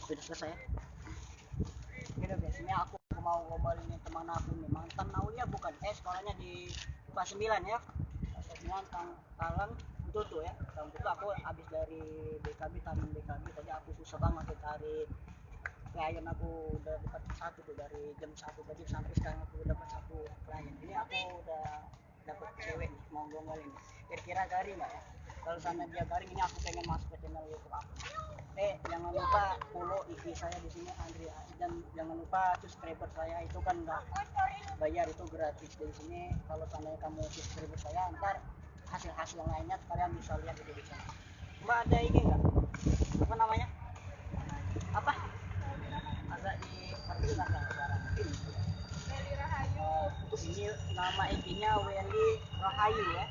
sudah selesai. Gitu guys, ini aku mau ngomongin teman aku nih, mantan Aulia bukan, sekolahnya di kelas 9 ya. Kelas 9 Tangkalan itu tuh ya. Tahun itu aku habis dari BKB, taman BKB, tadi aku susah banget tuh cari klien, aku udah dapat satu tuh dari jam 1 tadi sampai sekarang aku dapat satu klien. Ini aku udah dapat cewek nih, mau ngomongin. Kira-kira garing nggak ya? Kalau sana dia garing, ini aku pengen masuk ke channel YouTube aku. Jangan lupa follow IG saya di sini Andrea, dan jangan lupa subscriber saya itu kan nggak bayar, itu gratis di sini. Kalau seandainya kamu subscriber saya, ntar hasil-hasil lainnya kalian bisa lihat itu di sana. Mbak ada IG nggak? Apa namanya? Apa? Agak diperlukan nggak suaranya? Weli Rahayu. Ini nama IG-nya Weli Rahayu ya.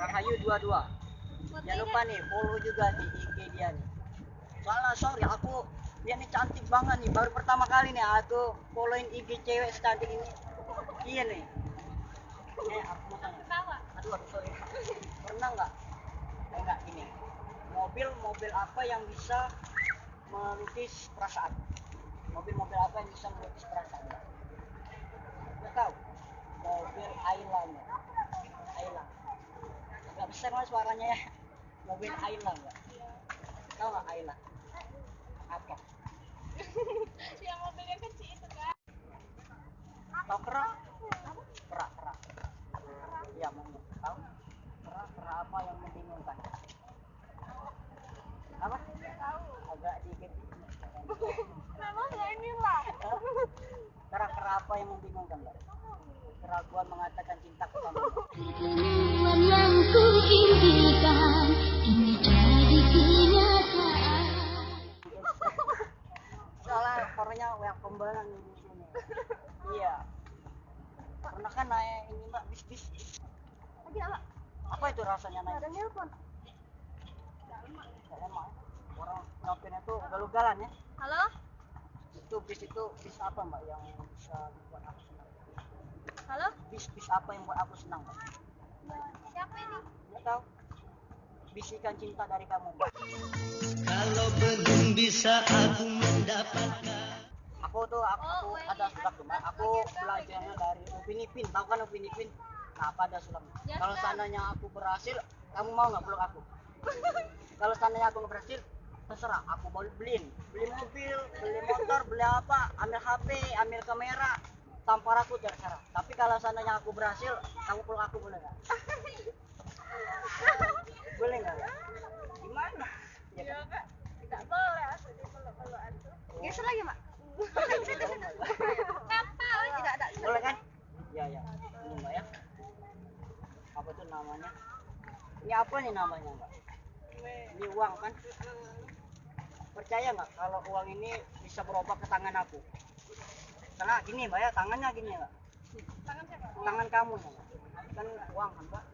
Rahayu 22. Jangan lupa nih follow juga di IG dia nih. Soalnya sorry, dia nih cantik banget nih, baru pertama kali nih aku followin IG cewek secantik ini. Iya nih. Aku mau tanya. Aduh sorry. Pernah nggak? Enggak gini. Mobil apa yang bisa melukis perasaan? Mobil apa yang bisa melukis perasaan? Nggak tahu. Mobil Aylang. Nggak besar lah suaranya ya. Mobil Aylang nggak? Tahu nggak Aylang? Apa? Yang mobilnya kecil itu kan. Tahu kerak? Kerak. Iya, mungkin. Tahu? Kerak apa yang membingungkan? Apa? Tahu. Agak dikit. Memang nggak ini lah. Kerak apa yang membingungkan, Mbak? Keraguan mengatakan cinta kamu. Pertemuan yang kuimpikan kini jadi kenyataan. Soalnya orangnya yang pembalan di sini. Iya. Pernah kan naik ini Mbak, bis. Lagi apa? Apa itu rasanya naik? Ada nelpon. Nggak lama ya. Orang nyopirnya tuh ugal-ugalan ya. Halo? Itu bis apa Mbak yang bisa buat aku senang? Halo? Bis apa yang buat aku senang Mbak? Siapa ini? Nggak tahu. Bisikan cinta dari kamu Mbak. Kalau belum bisa aku mendapatkan. Aku ada sulap tuh Mbak. Aku belajarnya dari Upin Ipin. Tahu kan Upin Ipin? Nah, apa ada sulapnya? Kalau seandainya aku berhasil, kamu mau nggak peluk aku? Kalau seandainya aku nggak berhasil, terserah. Aku mau beli mobil, beli motor, beli apa, ambil HP, ambil kamera, tampar aku terserah. Tapi kalau seandainya aku berhasil, kamu peluk aku boleh nggak? Boleh nggak? Gimana? Ya kan? Kak. Tidak boleh asal dipeluk-peluk antum. Geser lagi, Mak. Ngapal tidak ada. Boleh kan? Ya. Ini Mbak ya. Apa tuh namanya? Ini apa nih namanya Mbak? Ini uang kan? Percaya nggak kalau uang ini bisa berubah ke tangan aku? Karena gini Mbak ya, tangannya gini Mbak. Tangan siapa? Tangan kamu ya Mbak. Kan uang kan Mbak?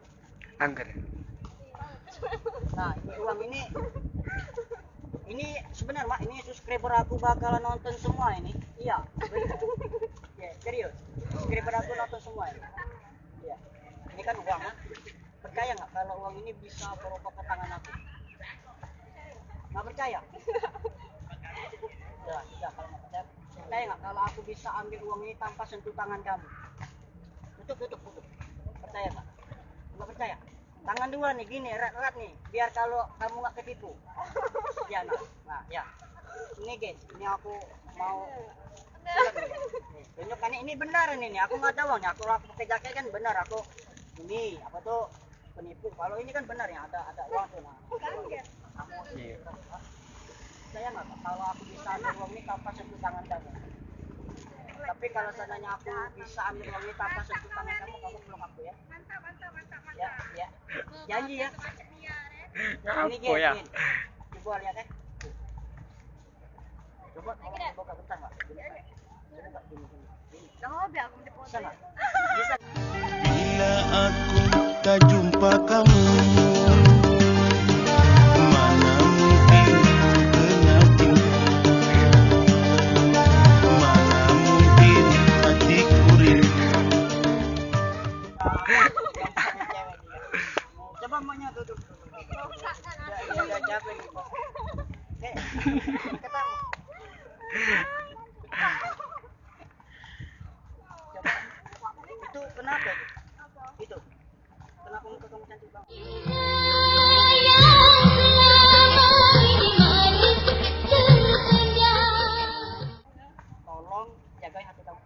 Angger. Nah ini uang ini sebenarnya Mbak, ini subscriber aku bakalan nonton semua ini. Iya, benar. Ya, serius. Subscriber aku nonton semua ini. Iya. Ini kan uang kan? Percaya nggak kalau uang ini bisa berubah ke tangan aku? Nggak percaya? Ya, tidak kalau nggak percaya. Percaya nggak kalau aku bisa ambil uang ini tanpa sentuh tangan kamu? Tutup. Percaya nggak? Nggak percaya? Tangan dua nih, gini, erat nih, biar kalau kamu nggak ketipu. Ya, nah, ya. Ini guys, ini aku mau tunjukkan ini benar ini nih. Aku nggak ada uang nih, aku pakai jaket kan benar. Aku ini apa tuh penipu. Kalau ini kan benar ya, ada uang tuh. Nah, aku saya nggak kalau aku bisa ambil uang ini tanpa sentuh tangan kamu. Tapi kalau seandainya aku bisa ambil uang ini tanpa sentuh tangan kamu peluk aku ya. Mantap. Ya. Janji ya. Ini Apa ya? Coba lihat ya. Coba buka bentar Mbak. Coba gini. Dah biar aku dipoto. Bisa nggak? Bisa. Bila aku tak jumpa kamu, mana mungkin kena cinta, mana mungkin hatiku rindu. Coba maunya duduk. Rusak kan? Udah capek nih. ketemu. Coba. Itu kenapa itu? Itu. Kenapa muka kamu cantik banget? Tolong jagai hati kamu.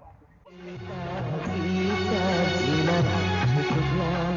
Kita sinar,